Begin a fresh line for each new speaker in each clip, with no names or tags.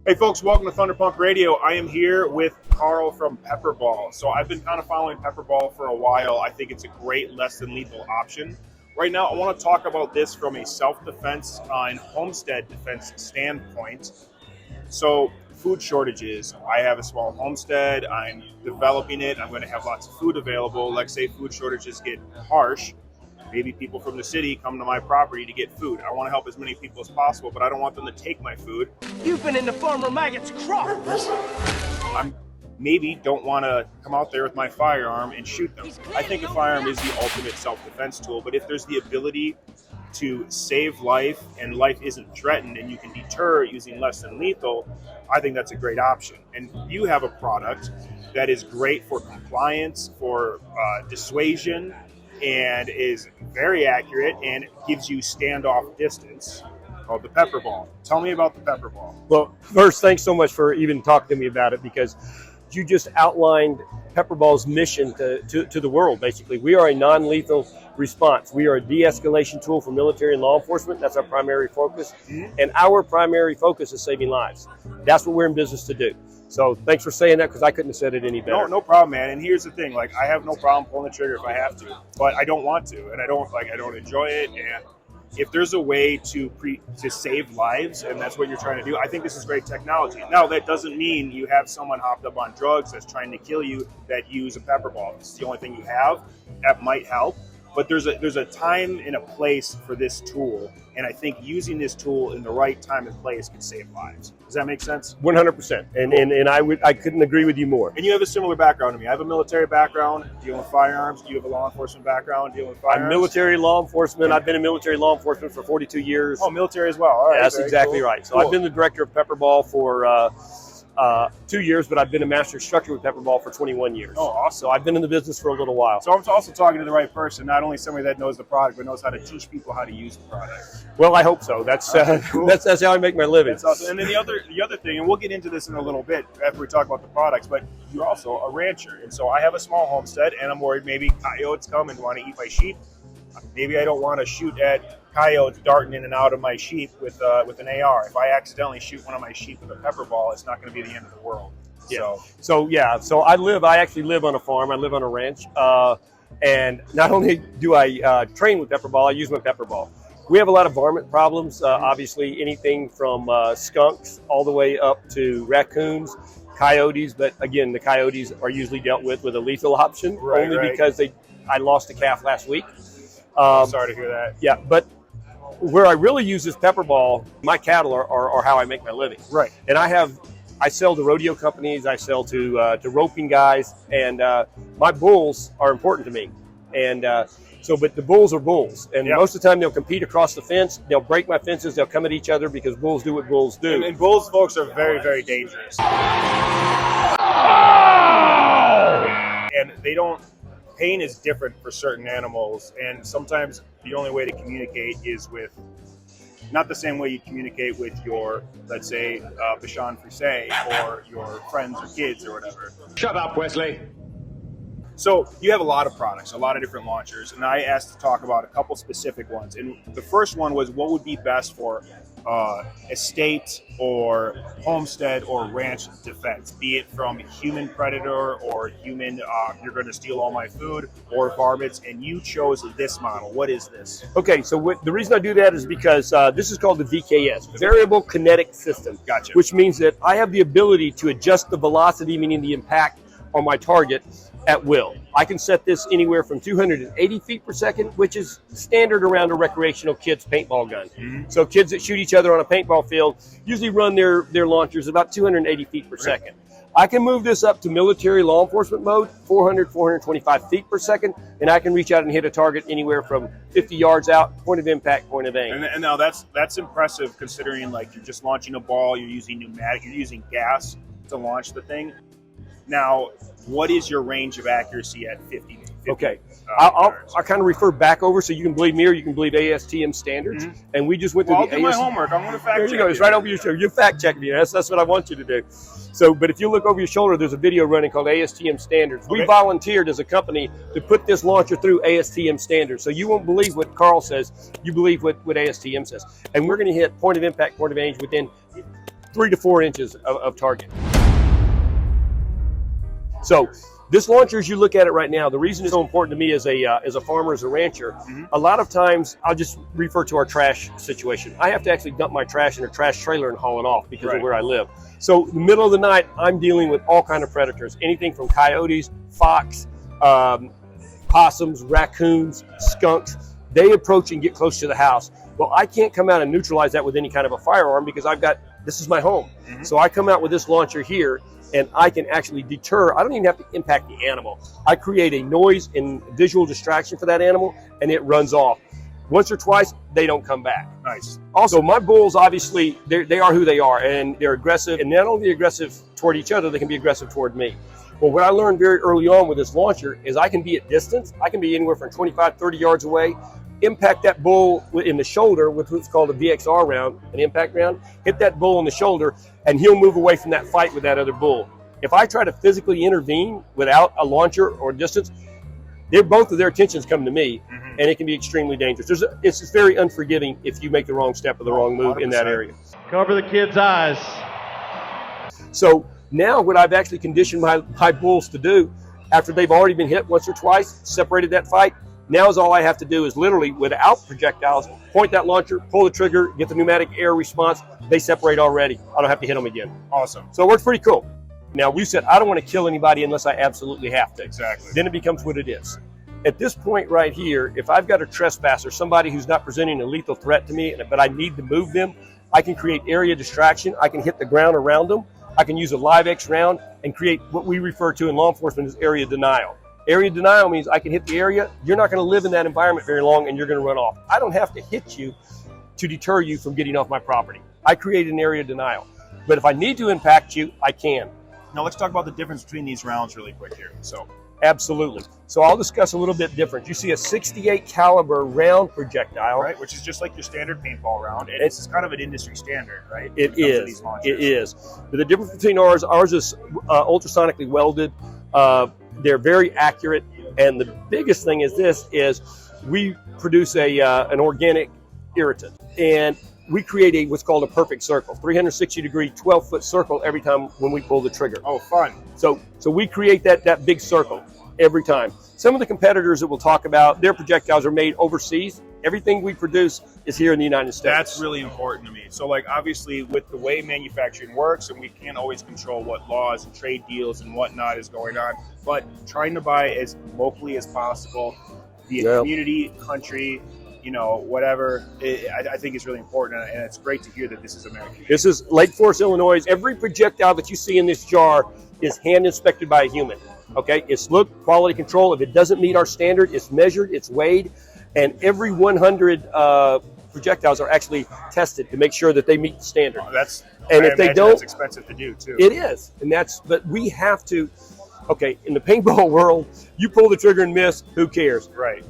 Hey folks, welcome to Thunderpunk Radio. I am here with Carl from Pepperball. So I've been kind of following Pepperball for a while. I think it's a great less than lethal option. Right now I want to talk about this from a self-defense and homestead defense standpoint. So food shortages. I have a small homestead. I'm developing it. I'm going to have lots of food available. Like say food shortages get harsh. Maybe people from the city come to my property to get food. I want to help as many people as possible, but I don't want them to take my food.
You've been in the Farmer Maggot's crop.
I maybe don't want to come out there with my firearm and shoot them. I think a firearm is the ultimate self-defense tool, but if there's the ability to save life and life isn't threatened and you can deter using less than lethal, I think that's a great option. And you have a product that is great for compliance, for dissuasion, and is very accurate and gives you standoff distance, called the Pepperball. Tell me about the Pepperball.
Well, first, thanks so much for even talking to me about it, because you just outlined Pepperball's mission to the world, basically. We are a non-lethal response. We are a de-escalation tool for military and law enforcement. That's our primary focus. Mm-hmm. And our primary focus is saving lives. That's what we're in business to do. So thanks for saying that, because I couldn't have said it any better.
No problem, man. And here's the thing: like, I have no problem pulling the trigger if I have to, but I don't want to, and I don't enjoy it. And if there's a way to save lives, and that's what you're trying to do, I think this is great technology. Now, that doesn't mean you have someone hopped up on drugs that's trying to kill you that use a Pepperball. If it's the only thing you have, that might help. But there's a time and a place for this tool, and I think using this tool in the right time and place can save lives. Does that make sense?
100%. And I couldn't agree with you more.
And you have a similar background to me. I have a military background dealing with firearms. You have a law enforcement background dealing with firearms.
I'm military law enforcement. I've been in military law enforcement for 42 years.
Oh, military as well. All right.
That's exactly cool. Right. So cool. I've been the director of Pepperball for 2 years, but I've been a master instructor with Pepperball for 21 years.
Oh, awesome.
So I've been in the business for a little while.
So I'm also talking to the right person, not only somebody that knows the product, but knows how to teach people how to use the product.
Well, I hope so. That's
cool.
that's how I make my living.
That's awesome. And then the other thing, and we'll get into this in a little bit after we talk about the products, but you're also a rancher. And so I have a small homestead, and I'm worried maybe coyotes come and want to eat my sheep. Maybe I don't want to shoot at coyotes darting in and out of my sheep with an AR. If I accidentally shoot one of my sheep with a Pepperball, it's not going to be the end of the world.
Yeah. So I actually live on a farm. I live on a ranch. And not only do I train with Pepperball, I use my Pepperball. We have a lot of varmint problems. Obviously, anything from skunks all the way up to raccoons, coyotes. But again, the coyotes are usually dealt with a lethal option, only because I lost a calf last week.
Sorry to hear that.
Yeah, but where I really use this Pepperball, my cattle are how I make my living.
Right.
And I sell to rodeo companies, I sell to roping guys, and my bulls are important to me. And but the bulls are bulls, and most of the time they'll compete across the fence. They'll break my fences. They'll come at each other because bulls do what bulls do.
And bulls, folks, are very, very dangerous. And they don't. Pain is different for certain animals, and sometimes the only way to communicate is with, not the same way you communicate with your, let's say, Bichon Frise or your friends or kids or whatever.
Shut up, Wesley.
So you have a lot of products, a lot of different launchers, and I asked to talk about a couple specific ones. And the first one was what would be best for estate or homestead or ranch defense, be it from human predator or human, you're going to steal all my food, or varmints, and you chose this model. What is this?
Okay, so the reason I do that is because this is called the VKS, Variable Kinetic System.
Gotcha.
Which means that I have the ability to adjust the velocity, meaning the impact on my target, at will. I can set this anywhere from 280 feet per second, which is standard around a recreational kid's paintball gun. Mm-hmm. So kids that shoot each other on a paintball field usually run their launchers about 280 feet per second. I can move this up to military law enforcement mode, 425 feet per second, and I can reach out and hit a target anywhere from 50 yards out, point of impact, point of aim.
And now that's impressive, considering like you're just launching a ball, you're using pneumatic, you're using gas to launch the thing. Now, what is your range of accuracy at 50?
Okay, I'll kind of refer back over so you can believe me or you can believe ASTM standards. Mm-hmm. And we just went through
I'll
the
do my homework. I'm going to fact check.
There you go. It's right over your shoulder. You fact check me. That's what I want you to do. So, but if you look over your shoulder, there's a video running called ASTM standards. Okay. We volunteered as a company to put this launcher through ASTM standards. So you won't believe what Carl says. You believe what ASTM says. And we're going to hit point of impact, point of range within 3 to 4 inches of target. So this launcher, as you look at it right now, the reason it's so important to me as a farmer, as a rancher, a lot of times I'll just refer to our trash situation. I have to actually dump my trash in a trash trailer and haul it off because of where I live. So in the middle of the night, I'm dealing with all kind of predators, anything from coyotes, fox, possums, raccoons, skunks. They approach and get close to the house. Well, I can't come out and neutralize that with any kind of a firearm because this is my home. So I come out with this launcher here, and I can actually deter. I don't even have to impact the animal. I create a noise and visual distraction for that animal, and it runs off. Once or twice, they don't come back.
Nice.
Also, my bulls, obviously, they are who they are, and they're aggressive. And not only aggressive toward each other, they can be aggressive toward me. Well, what I learned very early on with this launcher is I can be at distance. I can be anywhere from 25, 30 yards away, impact that bull in the shoulder with what's called a VXR round, an impact round, hit that bull in the shoulder, and he'll move away from that fight with that other bull. If I try to physically intervene without a launcher or distance, both of their attentions come to me, and it can be extremely dangerous. It's just very unforgiving if you make the wrong step or the wrong move 100%. In that area.
Cover the kids' eyes.
So now what I've actually conditioned my bulls to do, after they've already been hit once or twice, separated that fight, now is all I have to do is literally, without projectiles, point that launcher, pull the trigger, get the pneumatic air response. They separate already. I don't have to hit them again.
Awesome.
So it works pretty cool. Now, we said, I don't want to kill anybody unless I absolutely have to.
Exactly.
Then it becomes what it is. At this point right here, if I've got a trespasser, somebody who's not presenting a lethal threat to me, but I need to move them, I can create area distraction. I can hit the ground around them. I can use a live X round and create what we refer to in law enforcement as area denial. Area denial means I can hit the area. You're not going to live in that environment very long, and you're going to run off. I don't have to hit you to deter you from getting off my property. I create an area denial. But if I need to impact you, I can.
Now let's talk about the difference between these rounds really quick here. So,
absolutely. So I'll discuss a little bit different. You see a 68 caliber round projectile,
right, which is just like your standard paintball round, and it's kind of an industry standard, right?
It is. It is. But the difference between ours is ultrasonically welded. They're very accurate, and the biggest thing is we produce an organic irritant, and we create what's called a perfect circle, 360-degree, 12-foot circle every time when we pull the trigger.
Oh, fun.
So we create that big circle every time. Some of the competitors that we'll talk about, their projectiles are made overseas. Everything we produce is here in the United States.
That's really important to me. So, like, obviously, with the way manufacturing works, and we can't always control what laws and trade deals and whatnot is going on, but trying to buy as locally as possible, the community, country, whatever, I think is really important, and it's great to hear that this is American.
This is Lake Forest, Illinois. Every projectile that you see in this jar is hand inspected by a human. Okay, it's looked, quality control. If it doesn't meet our standard, it's measured, it's weighed, and every 100 projectiles are actually tested to make sure that they meet the standard. If they don't,
that's expensive to do too.
It is, but we have to. Okay, in the paintball world, you pull the trigger and miss. Who cares?
Right.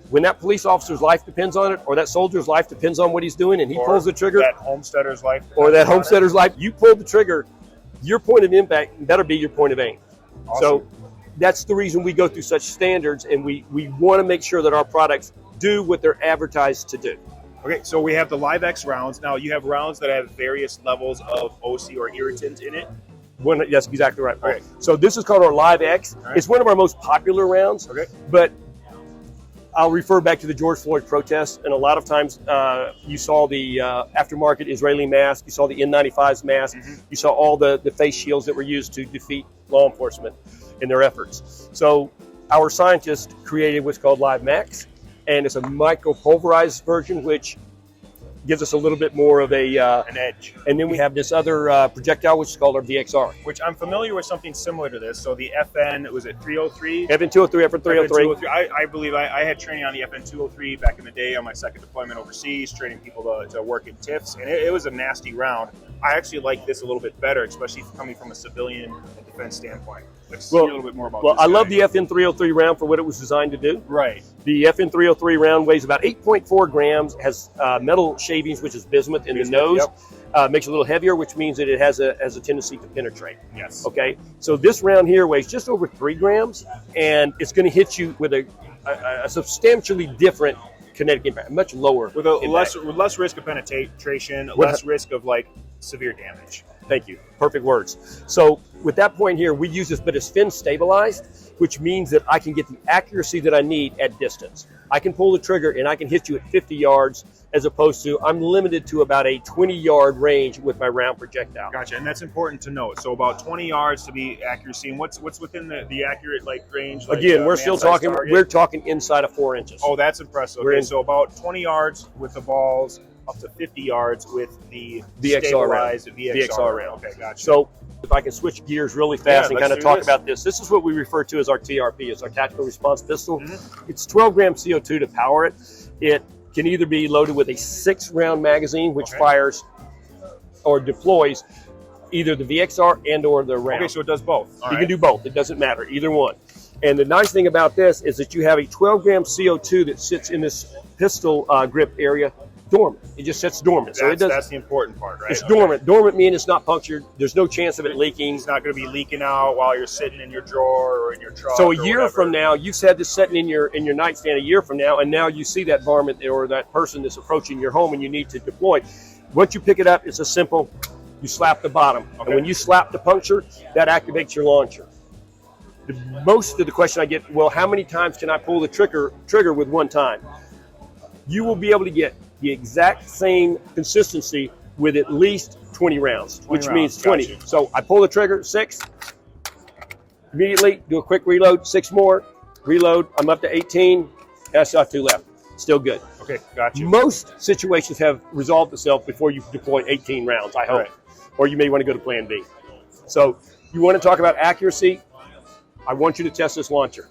When that police officer's life depends on it, or that soldier's life depends on what he's doing, and he pulls the trigger,
that homesteader's life,
you pull the trigger, your point of impact better be your point of aim.
Awesome.
So that's the reason we go through such standards, and we want to make sure that our products do what they're advertised to do.
Okay, so we have the Live X rounds. Now you have rounds that have various levels of OC or irritant in it.
That's exactly right. Okay. So this is called our Live X. Right. It's one of our most popular rounds.
Okay.
But I'll refer back to the George Floyd protests, and a lot of times you saw the aftermarket Israeli mask, you saw the N95's mask, you saw all the face shields that were used to defeat law enforcement in their efforts. So our scientists created what's called Live Max, and it's a micro-pulverized version, which gives us a little bit more of an edge. And then we have this other projectile, which is called our VXR.
Which I'm familiar with something similar to this. So the FN, was it 303?
FN 203, FN 303.
I believe I had training on the FN 203 back in the day on my second deployment overseas, training people to work in TIFs, and it was a nasty round. I actually like this a little bit better, especially coming from a civilian and defense standpoint. Let's see a little bit more about this.
I love the FN 303 round for what it was designed to do.
Right.
The FN 303 round weighs about 8.4 grams, has metal shavings, which is bismuth in the nose. Makes it a little heavier, which means that it has a tendency to penetrate.
Yes.
Okay. So this round here weighs just over 3 grams, and it's going to hit you with a substantially different kinetic impact, much lower.
With less risk of penetration, less risk of like severe damage.
Thank you. Perfect words. So with that point here, we use this, but it's fin stabilized, which means that I can get the accuracy that I need at distance. I can pull the trigger and I can hit you at 50 yards as opposed to I'm limited to about a 20-yard range with my round projectile.
Gotcha, and that's important to note. So about 20 yards to be accuracy, and what's within the accurate range?
Again, we're still talking.
Target?
We're talking inside of 4 inches.
Oh, that's impressive. Okay, so about 20 yards with the balls, up to 50 yards with the stabilized VXR round. Okay, gotcha.
So if I can switch gears really fast and kind of talk about this. This is what we refer to as our TRP, it's our tactical response pistol. It's 12 gram CO2 to power it. It can either be loaded with a 6-round magazine, which fires or deploys either the VXR and or the round.
Okay, so it does both.
You can do both. It doesn't matter, either one. And the nice thing about this is that you have a 12 gram CO2 that sits in this pistol grip area dormant. It just sits dormant.
That's the important part, right?
It's dormant. Dormant means it's not punctured. There's no chance of it leaking.
It's not going to be leaking out while you're sitting in your drawer or in your truck.
So a year from now, you've had this sitting in your nightstand a year from now, and now you see that varmint or that person that's approaching your home and you need to deploy. Once you pick it up, it's a simple, you slap the bottom. And when you slap the puncture, that activates your launcher. Most of the question I get, well, how many times can I pull the trigger with one time? You will be able to get the exact same consistency with at least 20 rounds, which means 20. Gotcha. So I pull the trigger, 6, immediately do a quick reload, 6 more, reload, I'm up to 18, and I still have 2 left. Still good.
Okay, gotcha.
Most situations have resolved itself before you deploy 18 rounds, I hope. Right. Or you may want to go to plan B. So you want to talk about accuracy? I want you to test this launcher.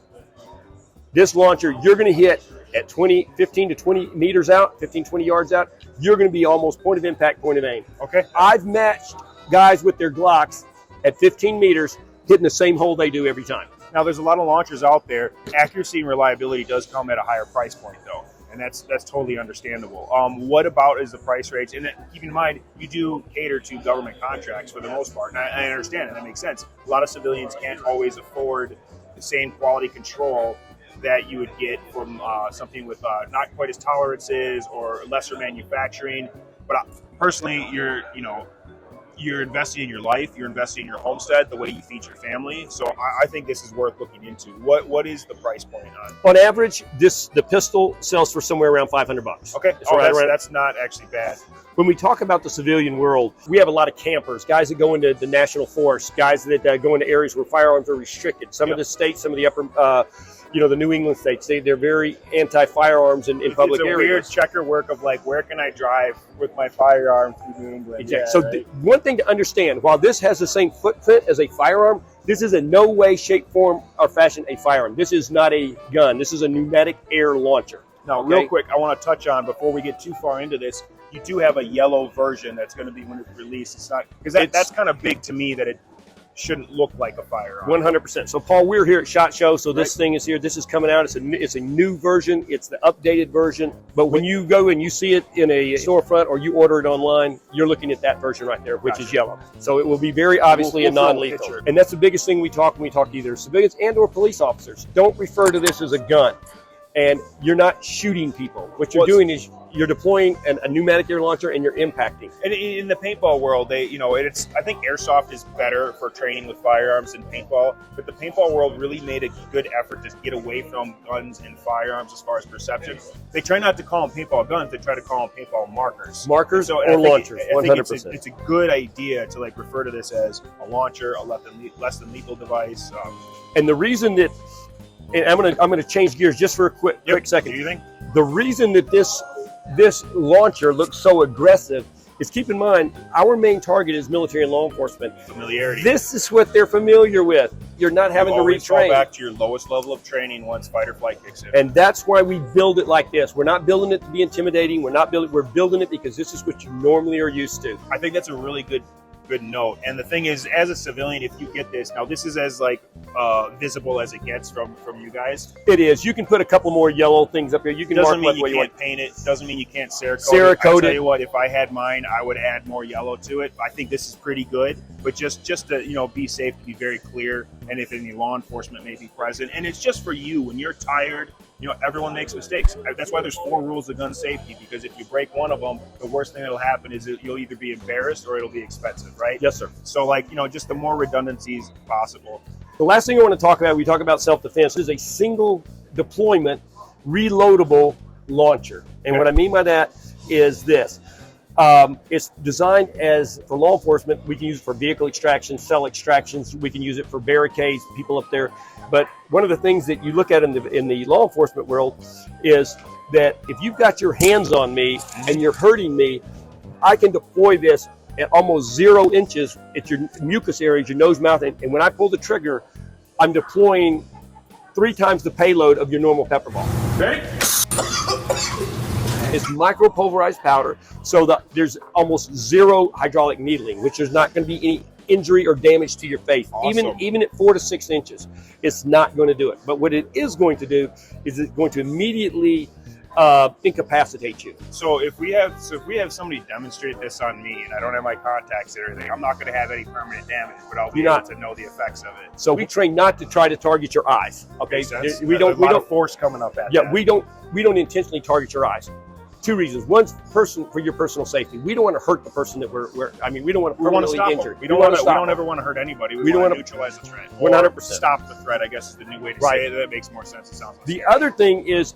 This launcher, you're going to hit at 15 to 20 meters out, 15, 20 yards out, you're going to be almost point of impact, point of aim.
Okay.
I've matched guys with their Glocks at 15 meters hitting the same hole they do every time.
Now, there's a lot of launchers out there. Accuracy and reliability does come at a higher price point, though, and that's totally understandable. What about is the price range? And keep in mind, you do cater to government contracts for the most part, and I understand, and that makes sense. A lot of civilians can't always afford the same quality control that you would get from something with not quite as tolerances or lesser manufacturing. But personally, you're investing in your life, you're investing in your homestead, the way you feed your family. So I think this is worth looking into. What is the price point on?
On average, the pistol sells for somewhere around $500.
Okay, that's not actually bad.
When we talk about the civilian world, we have a lot of campers, guys that go into the national forest, guys that go into areas where firearms are restricted. Some of the states, some of the upper the New England states, they're very anti-firearms in public areas.
It's a weird checker work of where can I drive with my firearm through New England?
Exactly. Yeah, so one thing to understand, while this has the same footprint as a firearm, this is in no way, shape, form, or fashion a firearm. This is not a gun. This is a pneumatic air launcher.
Now, real quick, I want to touch on, before we get too far into this, you do have a yellow version that's going to be when it's released. It's not, because that's kind of big to me that it shouldn't look like a firearm.
100%. So, Paul, we're here at SHOT Show, so this thing is here. This is coming out. It's a new version. It's the updated version. But when you go and you see it in a storefront or you order it online, you're looking at that version right there, which is yellow. So it will be very obviously a non-lethal. And that's the biggest thing when we talk to either civilians and or police officers. Don't refer to this as a gun. And you're not shooting people. What you're doing is you're deploying a pneumatic air launcher and you're impacting.
And in the paintball world, I think airsoft is better for training with firearms than paintball. But the paintball world really made a good effort to get away from guns and firearms as far as perception. They try not to call them paintball guns. They try to call them paintball markers.
Markers or launchers. 100%.
It's a good idea to refer to this as a launcher, a less than lethal device.
And the reason that. And I'm gonna change gears just for a quick second.
Do you think?
The reason that this launcher looks so aggressive is, keep in mind, our main target is military and law enforcement.
Familiarity.
This is what they're familiar with. You're not having to retrain.
Fall back to your lowest level of training once fight or flight kicks in.
And that's why we build it like this. We're not building it to be intimidating. We're building it because this is what you normally are used to.
I think that's a really good note. And the thing is, as a civilian, if you get this, now this is as visible as it gets from you guys.
It is. You can put a couple more yellow things up here. You can
doesn't
mark
mean you can't paint it. Doesn't mean you can't Cerakote it. I'll tell you what, if I had mine, I would add more yellow to it. I think this is pretty good, but just to be safe, to be very clear, and if any law enforcement may be present, and it's just for you when you're tired everyone makes mistakes. That's why there's 4 rules of gun safety, because if you break one of them, the worst thing that'll happen is that you'll either be embarrassed or it'll be expensive, right?
Yes, sir.
So like, just the more redundancies possible.
The last thing I want to talk about, we talk about self-defense, is a single deployment reloadable launcher. And what I mean by that is this. It's designed for law enforcement. We can use it for vehicle extraction, cell extractions. We can use it for barricades, people up there. But one of the things that you look at in the law enforcement world is that if you've got your hands on me and you're hurting me, I can deploy this at almost 0 inches at your mucus areas, your nose, mouth, and when I pull the trigger, I'm deploying 3 times the payload of your normal pepper ball.
Ready?
It's micro-pulverized powder, so that there's almost 0 hydraulic needling, which there's not going to be any injury or damage to your face.
Awesome.
Even at 4 to 6 inches, it's not going to do it. But what it is going to do is it's going to immediately incapacitate you.
So if we have somebody demonstrate this on me and I don't have my contacts and everything, I'm not going to have any permanent damage, but I'll be able to know the effects of it.
So we train not to try to target your eyes. Okay,
we don't force coming up at that.
we don't intentionally target your eyes. 2 reasons. One, for your personal safety. We don't want to hurt the person that we don't want to permanently injure.
We don't ever want to hurt anybody. We want to neutralize the threat.
100%.
Stop the threat, I guess, is the new way to say it. That makes more sense. It sounds like
the other thing is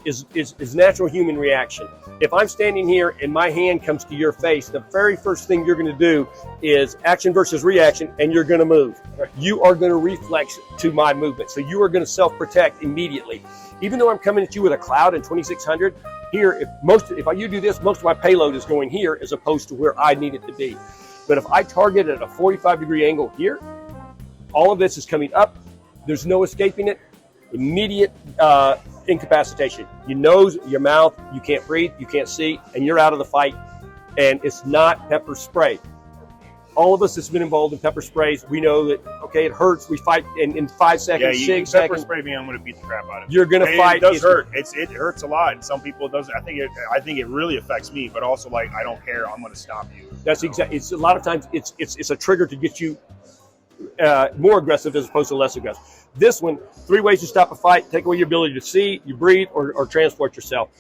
natural human reaction. If I'm standing here and my hand comes to your face, the very first thing you're going to do is action versus reaction, and you're going to move. You are going to reflex to my movement. So you are going to self-protect immediately. Even though I'm coming at you with a cloud in 2600, here, if you do this, most of my payload is going here as opposed to where I need it to be. But if I target at a 45-degree angle here, all of this is coming up. There's no escaping it. Immediate incapacitation. Your nose, your mouth, you can't breathe, you can't see, and you're out of the fight. And it's not pepper spray. All of us that's been involved in pepper sprays, we know that, okay, it hurts. We fight in 5 seconds, 6 seconds.
Pepper spray me, I'm going to beat the crap out of it.
You're going to fight.
It does hurt. It hurts a lot. And some people, it doesn't. I think it really affects me, but also, like, I don't care. I'm going to stop you.
That's exactly. It's a lot of times it's a trigger to get you more aggressive as opposed to less aggressive. This one, 3 ways to stop a fight: take away your ability to see, you breathe, or transport yourself.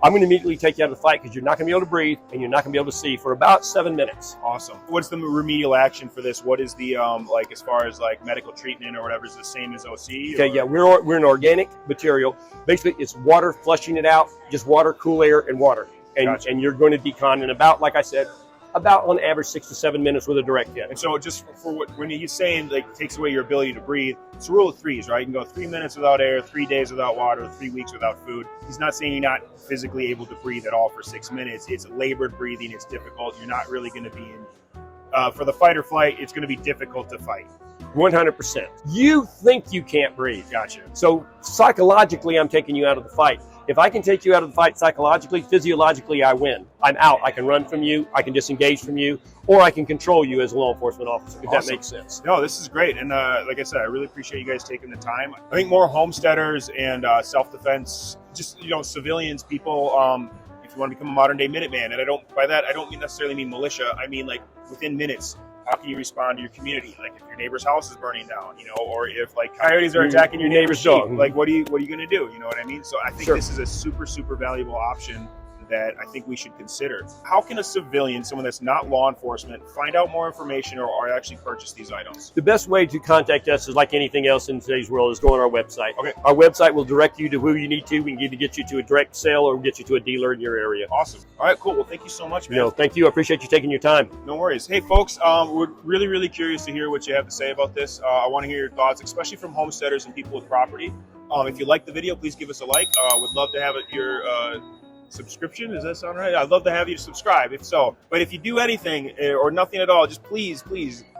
I'm going to immediately take you out of the fight because you're not going to be able to breathe and you're not going to be able to see for about 7 minutes.
Awesome. What's the remedial action for this? What is the like as far as like medical treatment or whatever is the same as OC?
Okay, yeah, we're an organic material. Basically, it's water flushing it out, just water, cool air, and water, and
Gotcha.
And you're going to decon in about, like I said, about on average 6 to 7 minutes with a direct hit.
And so just for when he's saying like takes away your ability to breathe, it's a rule of 3s, right? You can go 3 minutes without air, 3 days without water, 3 weeks without food. He's not saying you're not physically able to breathe at all for 6 minutes. It's labored breathing. It's difficult. You're not really going to be in, for the fight or flight, it's going to be difficult to fight.
100%. You think you can't breathe.
Gotcha.
So psychologically, I'm taking you out of the fight. If I can take you out of the fight psychologically, physiologically, I win. I'm out. I can run from you. I can disengage from you, or I can control you as a law enforcement officer, if that makes sense.
No, this is great. And like I said, I really appreciate you guys taking the time. I think more homesteaders and self-defense, just, civilians, people, if you want to become a modern day Minuteman, and I don't necessarily mean militia. I mean, like, within minutes, how can you respond to your community? Like if your neighbor's house is burning down, or if like coyotes are attacking your neighbor's dog, like what are you going to do? You know what I mean? So I think this is a super, super valuable option that I think we should consider. How can a civilian, someone that's not law enforcement, find out more information or actually purchase these items?
The best way to contact us is like anything else in today's world is go on our website.
Okay.
Our website will direct you to who you need to. We can either get you to a direct sale or get you to a dealer in your area.
Awesome. All right, cool. Well, thank you so much, man.
Thank you. I appreciate you taking your time.
No worries. Hey, folks, we're really, really curious to hear what you have to say about this. I want to hear your thoughts, especially from homesteaders and people with property. If you like the video, please give us a like. Would love to have your subscription. Does that sound right? I'd love to have you subscribe if so. But if you do anything or nothing at all, just please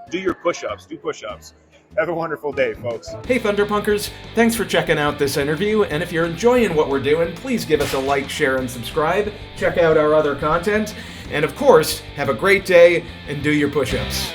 do your push-ups. Do push-ups. Have a wonderful day, folks.
Hey Thunderpunkers, thanks for checking out this interview, and if you're enjoying what we're doing, please give us a like, share, and subscribe. Check out our other content, and of course, have a great day and do your push-ups.